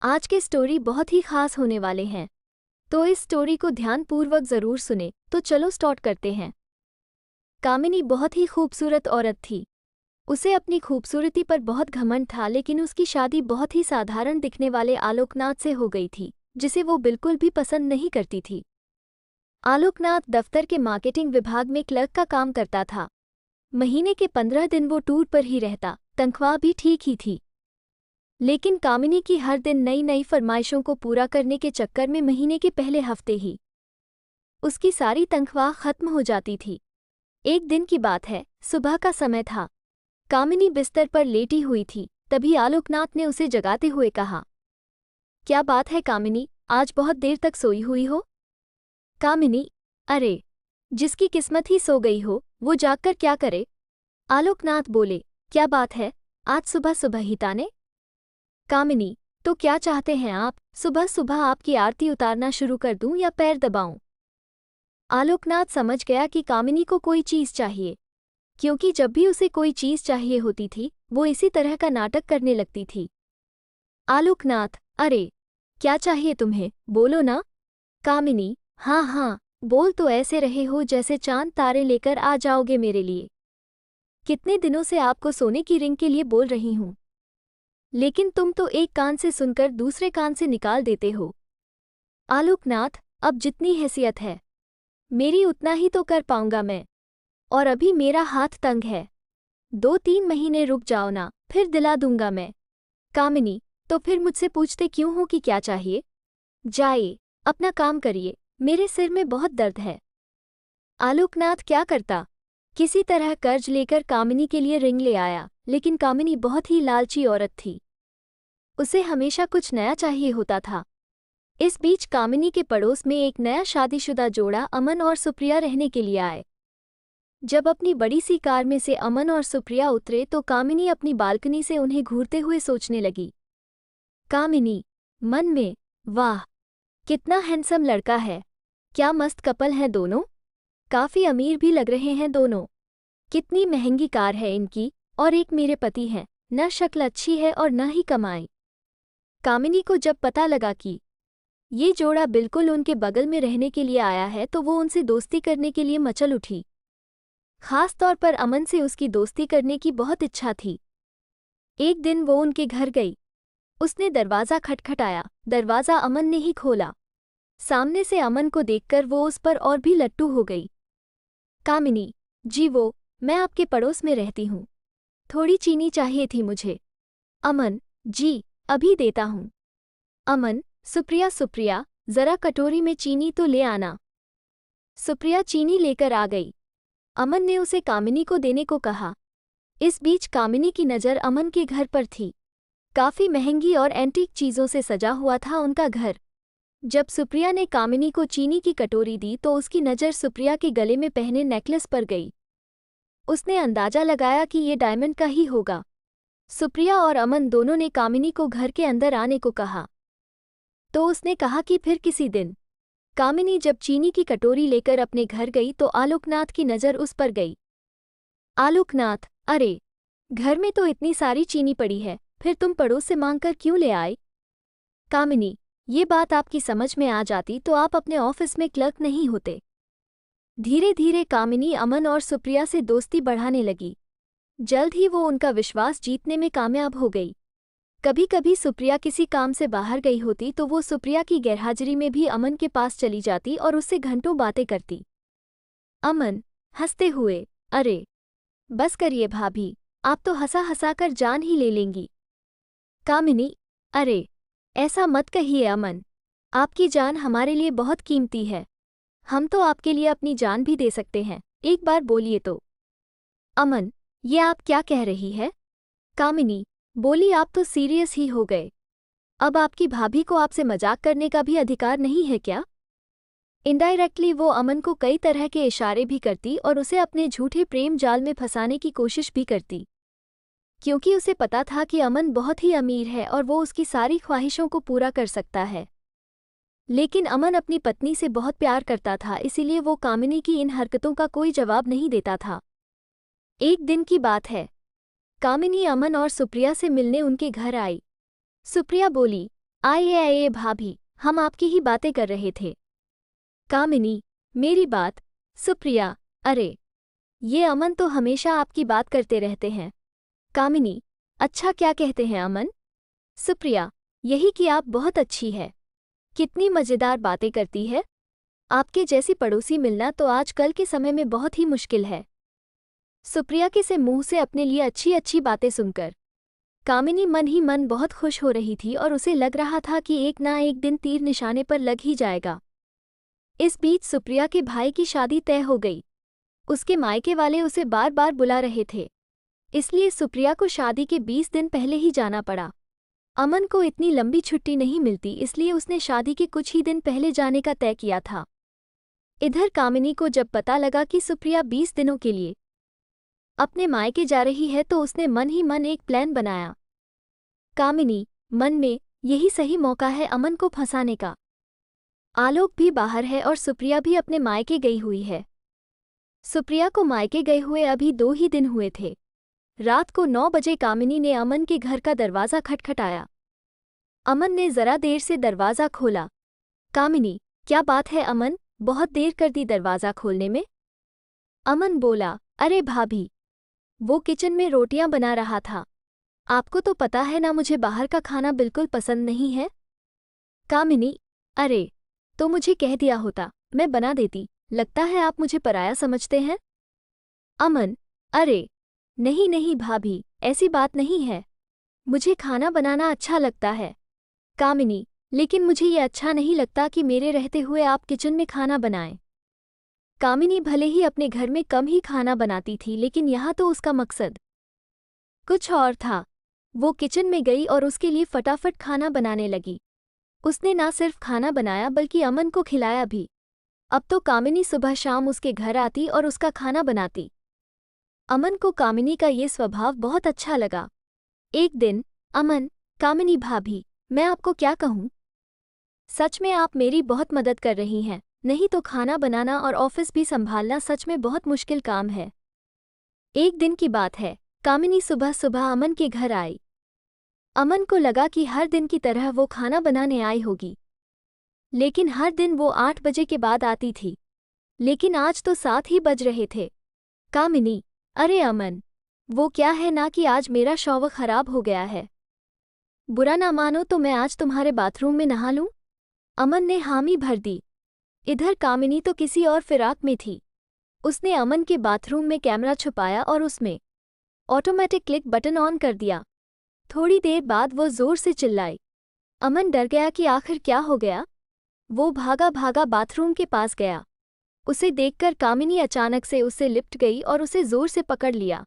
आज के स्टोरी बहुत ही खास होने वाले हैं, तो इस स्टोरी को ध्यानपूर्वक जरूर सुने। तो चलो स्टार्ट करते हैं। कामिनी बहुत ही खूबसूरत औरत थी। उसे अपनी खूबसूरती पर बहुत घमंड था, लेकिन उसकी शादी बहुत ही साधारण दिखने वाले आलोकनाथ से हो गई थी, जिसे वो बिल्कुल भी पसंद नहीं करती थी। आलोकनाथ दफ्तर के मार्केटिंग विभाग में क्लर्क का काम करता था। महीने के 15 दिन वो टूर पर ही रहता, तनख्वाह भी ठीक ही थी। लेकिन कामिनी की हर दिन नई नई फरमाइशों को पूरा करने के चक्कर में महीने के पहले हफ्ते ही उसकी सारी तनख्वाह खत्म हो जाती थी। एक दिन की बात है, सुबह का समय था। कामिनी बिस्तर पर लेटी हुई थी, तभी आलोकनाथ ने उसे जगाते हुए कहा, क्या बात है कामिनी, आज बहुत देर तक सोई हुई हो? कामिनी, अरे, जिसकी किस्मत ही सो गई हो वो जागकर क्या करे? आलोकनाथ बोले, क्या बात है, आज सुबह सुबह ही ताने? कामिनी, तो क्या चाहते हैं आप, सुबह सुबह आपकी आरती उतारना शुरू कर दूं या पैर दबाऊं? आलोकनाथ समझ गया कि कामिनी को कोई चीज़ चाहिए, क्योंकि जब भी उसे कोई चीज़ चाहिए होती थी वो इसी तरह का नाटक करने लगती थी। आलोकनाथ, अरे, क्या चाहिए तुम्हें, बोलो ना। कामिनी, हाँ हाँ, बोल तो ऐसे रहे हो जैसे चांद तारे लेकर आ जाओगे मेरे लिए। कितने दिनों से आपको सोने की रिंग के लिए बोल रही हूँ, लेकिन तुम तो एक कान से सुनकर दूसरे कान से निकाल देते हो। आलोकनाथ, अब जितनी हैसियत है मेरी उतना ही तो कर पाऊंगा मैं, और अभी मेरा हाथ तंग है। 2-3 महीने रुक जाओ ना, फिर दिला दूंगा मैं। कामिनी, तो फिर मुझसे पूछते क्यों हो कि क्या चाहिए? जाइए, अपना काम करिए, मेरे सिर में बहुत दर्द है। आलोकनाथ क्या करता? किसी तरह कर्ज लेकर कामिनी के लिए रिंग ले आया, लेकिन कामिनी बहुत ही लालची औरत थी। उसे हमेशा कुछ नया चाहिए होता था। इस बीच कामिनी के पड़ोस में एक नया शादीशुदा जोड़ा अमन और सुप्रिया रहने के लिए आए। जब अपनी बड़ी सी कार में से अमन और सुप्रिया उतरे तो कामिनी अपनी बालकनी से उन्हें घूरते हुए सोचने लगी। कामिनी, मन में, वाह, कितना हैंडसम लड़का है, क्या मस्त कपल हैं दोनों, काफी अमीर भी लग रहे हैं दोनों। कितनी महंगी कार है इनकी, और एक मेरे पति हैं, न शक्ल अच्छी है और न ही कमाई। कामिनी को जब पता लगा कि ये जोड़ा बिल्कुल उनके बगल में रहने के लिए आया है तो वो उनसे दोस्ती करने के लिए मचल उठी। खास तौर पर अमन से उसकी दोस्ती करने की बहुत इच्छा थी। एक दिन वो उनके घर गई। उसने दरवाज़ा खटखटाया, दरवाज़ा अमन ने ही खोला। सामने से अमन को देखकर वो उस पर और भी लट्टू हो गई। कामिनी, जी वो, मैं आपके पड़ोस में रहती हूँ, थोड़ी चीनी चाहिए थी मुझे। अमन, जी, अभी देता हूँ। अमन, सुप्रिया सुप्रिया, जरा कटोरी में चीनी तो ले आना। सुप्रिया चीनी लेकर आ गई। अमन ने उसे कामिनी को देने को कहा। इस बीच कामिनी की नज़र अमन के घर पर थी। काफ़ी महंगी और एंटीक चीज़ों से सजा हुआ था उनका घर। जब सुप्रिया ने कामिनी को चीनी की कटोरी दी तो उसकी नज़र सुप्रिया के गले में पहने नेकलेस पर गई। उसने अंदाजा लगाया कि ये डायमंड का ही होगा। सुप्रिया और अमन दोनों ने कामिनी को घर के अंदर आने को कहा, तो उसने कहा कि फिर किसी दिन। कामिनी जब चीनी की कटोरी लेकर अपने घर गई तो आलोकनाथ की नज़र उस पर गई। आलोकनाथ, अरे, घर में तो इतनी सारी चीनी पड़ी है, फिर तुम पड़ोस से मांगकर क्यों ले आए? कामिनी, ये बात आपकी समझ में आ जाती तो आप अपने ऑफिस में क्लर्क नहीं होते। धीरे धीरे कामिनी अमन और सुप्रिया से दोस्ती बढ़ाने लगी। जल्द ही वो उनका विश्वास जीतने में कामयाब हो गई। कभी कभी सुप्रिया किसी काम से बाहर गई होती तो वो सुप्रिया की गैरहाजिरी में भी अमन के पास चली जाती और उससे घंटों बातें करती। अमन, हंसते हुए, अरे, बस करिए भाभी, आप तो हंसा हंसा कर जान ही ले लेंगी। कामिनी, अरे, ऐसा मत कहिए अमन, आपकी जान हमारे लिए बहुत कीमती है। हम तो आपके लिए अपनी जान भी दे सकते हैं, एक बार बोलिए तो। अमन, ये आप क्या कह रही है? कामिनी बोली, आप तो सीरियस ही हो गए। अब आपकी भाभी को आपसे मजाक करने का भी अधिकार नहीं है क्या? इनडायरेक्टली वो अमन को कई तरह के इशारे भी करती और उसे अपने झूठे प्रेम जाल में फंसाने की कोशिश भी करती, क्योंकि उसे पता था कि अमन बहुत ही अमीर है और वो उसकी सारी ख्वाहिशों को पूरा कर सकता है। लेकिन अमन अपनी पत्नी से बहुत प्यार करता था, इसीलिए वो कामिनी की इन हरकतों का कोई जवाब नहीं देता था। एक दिन की बात है, कामिनी अमन और सुप्रिया से मिलने उनके घर आई। सुप्रिया बोली, आइए आइए भाभी, हम आपकी ही बातें कर रहे थे। कामिनी, मेरी बात। सुप्रिया, अरे ये अमन तो हमेशा आपकी बात करते रहते हैं। कामिनी, अच्छा क्या कहते हैं अमन? सुप्रिया, यही कि आप बहुत अच्छी है। कितनी मज़ेदार बातें करती है। आपके जैसी पड़ोसी मिलना तो आजकल के समय में बहुत ही मुश्किल है। सुप्रिया के से मुंह से अपने लिए अच्छी अच्छी बातें सुनकर कामिनी मन ही मन बहुत खुश हो रही थी और उसे लग रहा था कि एक ना एक दिन तीर निशाने पर लग ही जाएगा। इस बीच सुप्रिया के भाई की शादी तय हो गई। उसके मायके वाले उसे बार बार बुला रहे थे, इसलिए सुप्रिया को शादी के 20 दिन पहले ही जाना पड़ा। अमन को इतनी लंबी छुट्टी नहीं मिलती, इसलिए उसने शादी के कुछ ही दिन पहले जाने का तय किया था। इधर कामिनी को जब पता लगा कि सुप्रिया 20 दिनों के लिए अपने मायके जा रही है तो उसने मन ही मन एक प्लान बनाया। कामिनी मन में, यही सही मौका है अमन को फंसाने का। आलोक भी बाहर है और सुप्रिया भी अपने मायके गई हुई है। सुप्रिया को मायके गए हुए अभी 2 ही दिन हुए थे। रात को 9 बजे कामिनी ने अमन के घर का दरवाज़ा खटखटाया। अमन ने जरा देर से दरवाज़ा खोला। कामिनी, क्या बात है अमन, बहुत देर कर दी दरवाज़ा खोलने में? अमन बोला, अरे भाभी, वो किचन में रोटियां बना रहा था। आपको तो पता है ना मुझे बाहर का खाना बिल्कुल पसंद नहीं है। कामिनी, अरे तो मुझे कह दिया होता, मैं बना देती। लगता है आप मुझे पराया समझते हैं। अमन, अरे नहीं नहीं भाभी, ऐसी बात नहीं है। मुझे खाना बनाना अच्छा लगता है। कामिनी, लेकिन मुझे ये अच्छा नहीं लगता कि मेरे रहते हुए आप किचन में खाना बनाएं। कामिनी भले ही अपने घर में कम ही खाना बनाती थी, लेकिन यहाँ तो उसका मकसद कुछ और था। वो किचन में गई और उसके लिए फटाफट खाना बनाने लगी। उसने ना सिर्फ खाना बनाया बल्कि अमन को खिलाया भी। अब तो कामिनी सुबह शाम उसके घर आती और उसका खाना बनाती। अमन को कामिनी का ये स्वभाव बहुत अच्छा लगा। एक दिन, अमन, कामिनी भाभी, मैं आपको क्या कहूँ? सच में आप मेरी बहुत मदद कर रही हैं, नहीं तो खाना बनाना और ऑफिस भी संभालना सच में बहुत मुश्किल काम है। एक दिन की बात है, कामिनी सुबह सुबह अमन के घर आई। अमन को लगा कि हर दिन की तरह वो खाना बनाने आई होगी, लेकिन हर दिन वो 8 बजे के बाद आती थी। लेकिन आज तो 7 ही बज रहे थे। कामिनी, अरे अमन, वो क्या है ना कि आज मेरा शॉवर खराब हो गया है। बुरा ना मानो तो मैं आज तुम्हारे बाथरूम में नहा लूं? अमन ने हामी भर दी। इधर कामिनी तो किसी और फिराक में थी। उसने अमन के बाथरूम में कैमरा छुपाया और उसमें ऑटोमेटिक क्लिक बटन ऑन कर दिया। थोड़ी देर बाद वो जोर से चिल्लाई। अमन डर गया कि आखिर क्या हो गया। वो भागा भागा बाथरूम के पास गया। उसे देखकर कामिनी अचानक से उससे लिपट गई और उसे जोर से पकड़ लिया।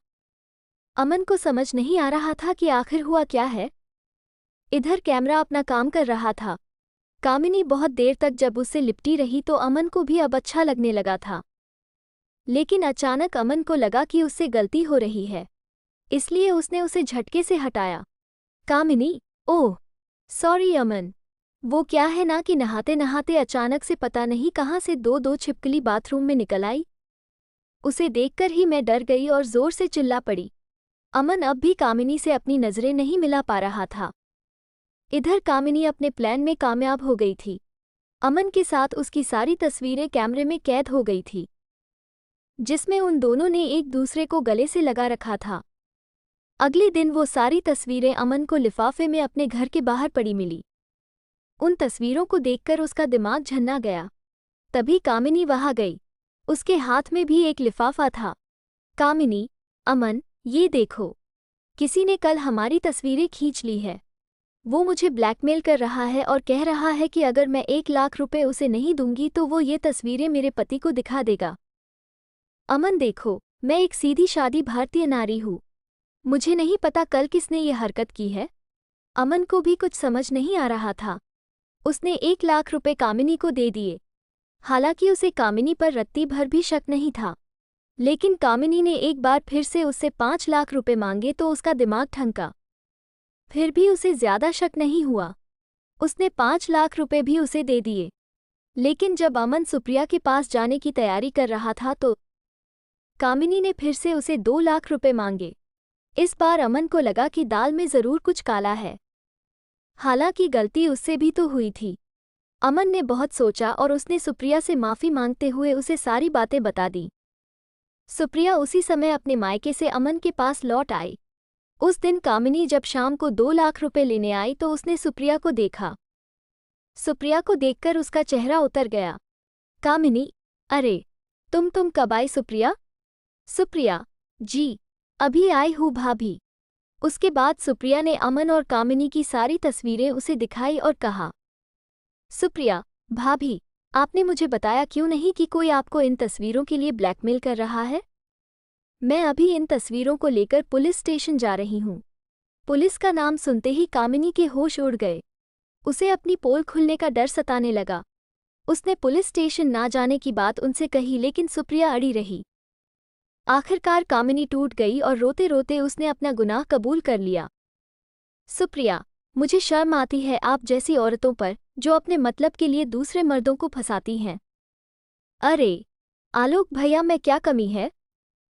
अमन को समझ नहीं आ रहा था कि आखिर हुआ क्या है। इधर कैमरा अपना काम कर रहा था। कामिनी बहुत देर तक जब उससे लिपटी रही तो अमन को भी अब अच्छा लगने लगा था। लेकिन अचानक अमन को लगा कि उससे गलती हो रही है, इसलिए उसने उसे झटके से हटाया। कामिनी, ओह सॉरी अमन। वो क्या है ना कि नहाते नहाते अचानक से पता नहीं कहाँ से दो छिपकली बाथरूम में निकल आई। उसे देखकर ही मैं डर गई और जोर से चिल्ला पड़ी। अमन अब भी कामिनी से अपनी नज़रें नहीं मिला पा रहा था। इधर कामिनी अपने प्लान में कामयाब हो गई थी। अमन के साथ उसकी सारी तस्वीरें कैमरे में कैद हो गई थी, जिसमें उन दोनों ने एक दूसरे को गले से लगा रखा था। अगले दिन वो सारी तस्वीरें अमन को लिफाफे में अपने घर के बाहर पड़ी मिली। उन तस्वीरों को देखकर उसका दिमाग झन्ना गया। तभी कामिनी वहां गई। उसके हाथ में भी एक लिफाफा था। कामिनी, अमन, ये देखो, किसी ने कल हमारी तस्वीरें खींच ली है। वो मुझे ब्लैकमेल कर रहा है और कह रहा है कि अगर मैं 1 लाख रुपए उसे नहीं दूंगी तो वो ये तस्वीरें मेरे पति को दिखा देगा। अमन देखो, मैं एक सीधी शादी भारतीय नारी हूँ। मुझे नहीं पता कल किसने ये हरकत की है। अमन को भी कुछ समझ नहीं आ रहा था। उसने 1 लाख रुपए कामिनी को दे दिए। हालांकि उसे कामिनी पर रत्ती भर भी शक नहीं था, लेकिन कामिनी ने एक बार फिर से उससे 5 लाख रुपए मांगे तो उसका दिमाग ठनका। फिर भी उसे ज्यादा शक नहीं हुआ। उसने 5 लाख रुपए भी उसे दे दिए। लेकिन जब अमन सुप्रिया के पास जाने की तैयारी कर रहा था तो कामिनी ने फिर से उसे 2 लाख रुपए मांगे। इस बार अमन को लगा कि दाल में जरूर कुछ काला है। हालांकि गलती उससे भी तो हुई थी। अमन ने बहुत सोचा और उसने सुप्रिया से माफ़ी मांगते हुए उसे सारी बातें बता दी। सुप्रिया उसी समय अपने मायके से अमन के पास लौट आई। उस दिन कामिनी जब शाम को 2 लाख रुपए लेने आई तो उसने सुप्रिया को देखा। सुप्रिया को देखकर उसका चेहरा उतर गया। कामिनी, अरे तुम कब आई सुप्रिया? सुप्रिया, जी अभी आई हूँ भाभी। उसके बाद सुप्रिया ने अमन और कामिनी की सारी तस्वीरें उसे दिखाई और कहा, सुप्रिया, भाभी, आपने मुझे बताया क्यों नहीं कि कोई आपको इन तस्वीरों के लिए ब्लैकमेल कर रहा है? मैं अभी इन तस्वीरों को लेकर पुलिस स्टेशन जा रही हूँ। पुलिस का नाम सुनते ही कामिनी के होश उड़ गए। उसे अपनी पोल खुलने का डर सताने लगा। उसने पुलिस स्टेशन ना जाने की बात उनसे कही लेकिन सुप्रिया अड़ी रही। आखिरकार कामिनी टूट गई और रोते रोते उसने अपना गुनाह कबूल कर लिया। सुप्रिया, मुझे शर्म आती है आप जैसी औरतों पर जो अपने मतलब के लिए दूसरे मर्दों को फंसाती हैं। अरे आलोक भैया, में क्या कमी है?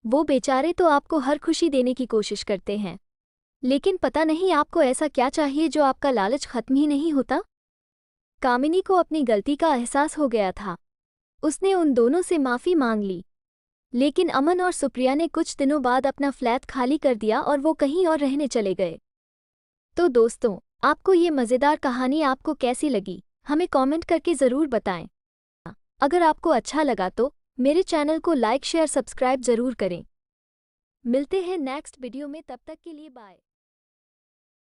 वो बेचारे तो आपको हर खुशी देने की कोशिश करते हैं, लेकिन पता नहीं आपको ऐसा क्या चाहिए जो आपका लालच खत्म ही नहीं होता। कामिनी को अपनी गलती का एहसास हो गया था। उसने उन दोनों से माफ़ी मांग ली, लेकिन अमन और सुप्रिया ने कुछ दिनों बाद अपना फ्लैट खाली कर दिया और वो कहीं और रहने चले गए। तो दोस्तों, आपको ये मज़ेदार कहानी आपको कैसी लगी, हमें कमेंट करके ज़रूर बताएं। अगर आपको अच्छा लगा तो मेरे चैनल को लाइक शेयर सब्सक्राइब ज़रूर करें। मिलते हैं नेक्स्ट वीडियो में, तब तक के लिए बाय।